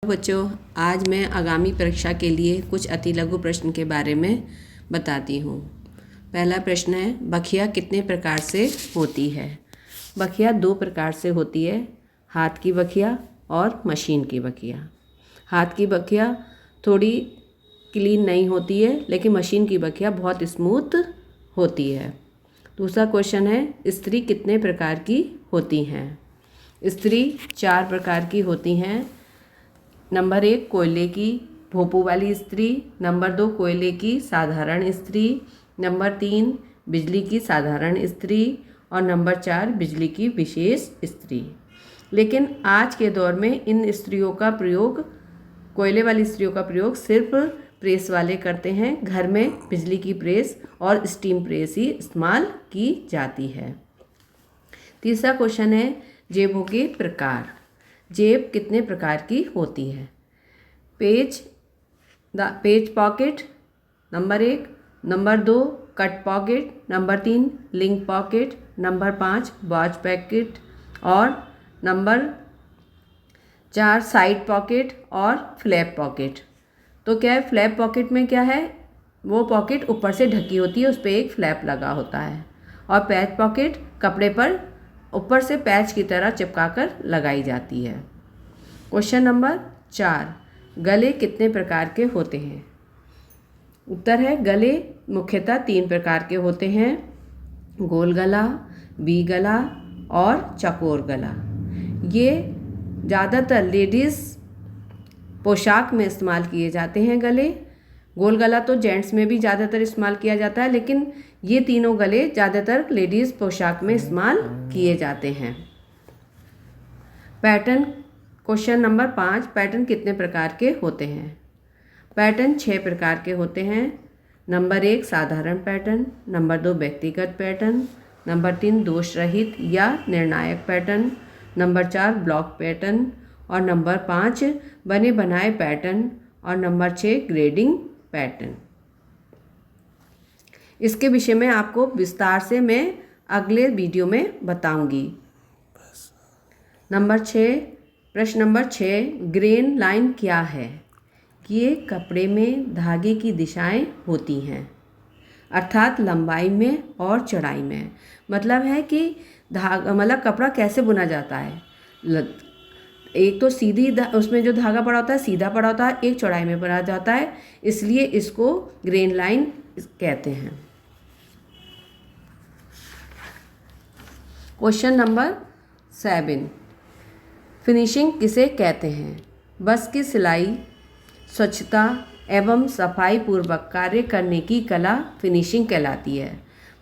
बच्चों, आज मैं आगामी परीक्षा के लिए कुछ अति लघु प्रश्न के बारे में बताती हूँ। पहला प्रश्न है, बखिया कितने प्रकार से होती है? बखिया दो प्रकार से होती है, हाथ की बखिया और मशीन की बखिया। हाथ की बखिया थोड़ी क्लीन नहीं होती है, लेकिन मशीन की बखिया बहुत स्मूथ होती है। दूसरा क्वेश्चन है, स्त्री कितने प्रकार की होती हैं? स्त्री 4 प्रकार की होती हैं। नंबर 1 कोयले की भोपू वाली स्त्री, नंबर 2 कोयले की साधारण स्त्री, नंबर 3 बिजली की साधारण स्त्री और नंबर 4 बिजली की विशेष स्त्री। लेकिन आज के दौर में इन स्त्रियों का प्रयोग, कोयले वाली स्त्रियों का प्रयोग सिर्फ प्रेस वाले करते हैं। घर में बिजली की प्रेस और स्टीम प्रेस ही इस्तेमाल की जाती है। तीसरा क्वेश्चन है, जेबों के प्रकार। जेब कितने प्रकार की होती है? Page pocket number 1, number 2 cut pocket, number 3 link pocket, number 5 watch pocket और नंबर 4 साइड पॉकेट और फ्लैप पॉकेट। तो क्या है, फ्लैप पॉकेट में क्या है, वो पॉकेट ऊपर से ढकी होती है, उस पर एक फ्लैप लगा होता है। और पैच पॉकेट कपड़े पर ऊपर से पैच की तरह चिपकाकर लगाई जाती है। क्वेश्चन नंबर 4, गले कितने प्रकार के होते हैं? उत्तर है, गले मुख्यतः 3 प्रकार के होते हैं, गोल गला, वी गला और चौकोर गला। ये ज़्यादातर लेडीज़ पोशाक में इस्तेमाल किए जाते हैं गले। गोल गला तो जेंट्स में भी ज़्यादातर इस्तेमाल किया जाता है, लेकिन ये तीनों गले ज़्यादातर लेडीज़ पोशाक में इस्तेमाल किए जाते हैं। पैटर्न क्वेश्चन नंबर 5, पैटर्न कितने प्रकार के होते हैं? पैटर्न 6 प्रकार के होते हैं। नंबर 1 साधारण पैटर्न, नंबर 2 व्यक्तिगत पैटर्न, नंबर 3 दोष रहित या निर्णायक पैटर्न, नंबर 4 ब्लॉक पैटर्न और नंबर 5 बने बनाए पैटर्न और नंबर 6 ग्रेडिंग पैटर्न। इसके विषय में आपको विस्तार से मैं अगले वीडियो में बताऊंगी। प्रश्न नंबर 6, ग्रेन लाइन क्या है? ये कपड़े में धागे की दिशाएं होती हैं, अर्थात लंबाई में और चौड़ाई में। मतलब है कि कपड़ा कैसे बुना जाता है। एक तो सीधी उसमें जो धागा पड़ा होता है सीधा पड़ा होता है, एक चौड़ाई में बना जाता है, इसलिए इसको ग्रेन लाइन कहते हैं। क्वेश्चन नंबर 7, फिनिशिंग किसे कहते हैं? बस की सिलाई, स्वच्छता एवं सफाई पूर्वक कार्य करने की कला फिनिशिंग कहलाती है।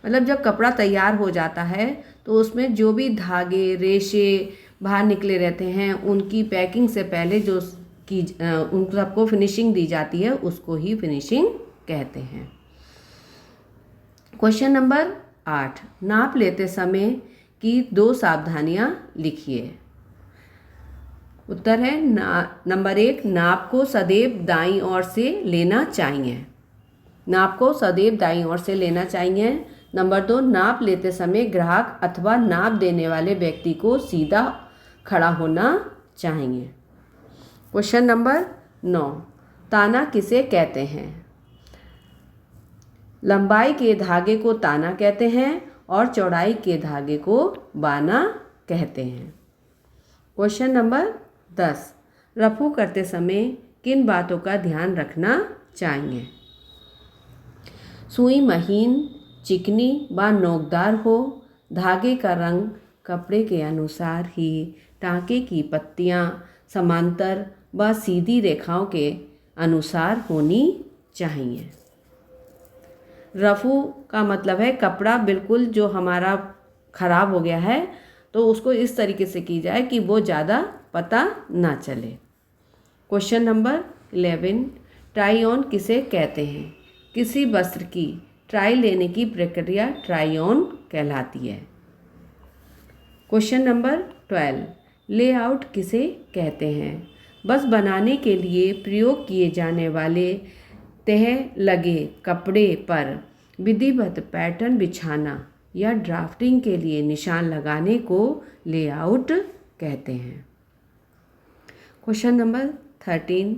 मतलब जब कपड़ा तैयार हो जाता है तो उसमें जो भी धागे रेशे बाहर निकले रहते हैं, उनकी पैकिंग से पहले जो उन सबको फिनिशिंग दी जाती है, उसको ही फिनिशिंग कहते हैं। क्वेश्चन नंबर 8, नाप लेते समय की 2 सावधानियां लिखिए। उत्तर है, नंबर 1 नाप को सदैव दाईं ओर से लेना चाहिए। नाप को सदैव दाईं ओर से लेना चाहिए। नंबर 2 नाप लेते समय ग्राहक अथवा नाप देने वाले व्यक्ति को सीधा खड़ा होना चाहिए। क्वेश्चन नंबर 9, ताना किसे कहते हैं? लंबाई के धागे को ताना कहते हैं और चौड़ाई के धागे को बाना कहते हैं। क्वेश्चन नंबर 10, रफू करते समय किन बातों का ध्यान रखना चाहिए? सुई महीन, चिकनी व नोकदार हो, धागे का रंग कपड़े के अनुसार ही टाँके की पत्तियां समांतर व सीधी रेखाओं के अनुसार होनी चाहिए। रफू का मतलब है कपड़ा बिल्कुल जो हमारा ख़राब हो गया है, तो उसको इस तरीके से की जाए कि वो ज़्यादा पता ना चले। क्वेश्चन नंबर 11, ट्राई ऑन किसे कहते हैं? किसी वस्त्र की ट्राई लेने की प्रक्रिया ट्राई ऑन कहलाती है। क्वेश्चन नंबर 12, लेआउट किसे कहते हैं? बस बनाने के लिए प्रयोग किए जाने वाले तह लगे कपड़े पर विधिवत पैटर्न बिछाना या ड्राफ्टिंग के लिए निशान लगाने को लेआउट कहते हैं। Question number 13.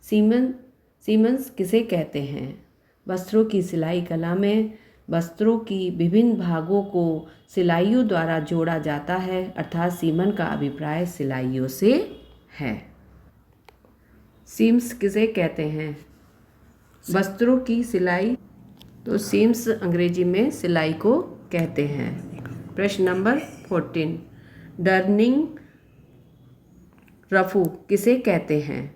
सीमंस किसे कहते हैं? वस्त्रों की सिलाई कला में वस्त्रों की विभिन्न भागों को सिलाइयों द्वारा जोड़ा जाता है, अर्थात सीमन का अभिप्राय सिलाइयों से है। सीम्स किसे कहते हैं? वस्त्रों की सिलाई, तो सीम्स अंग्रेजी में सिलाई को कहते हैं। प्रश्न नंबर 14. डर्निंग रफू किसे कहते हैं?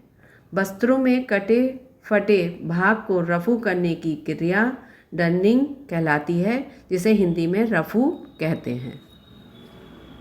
वस्त्रों में कटे फटे भाग को रफू करने की क्रिया डर्निंग कहलाती है, जिसे हिंदी में रफू कहते हैं।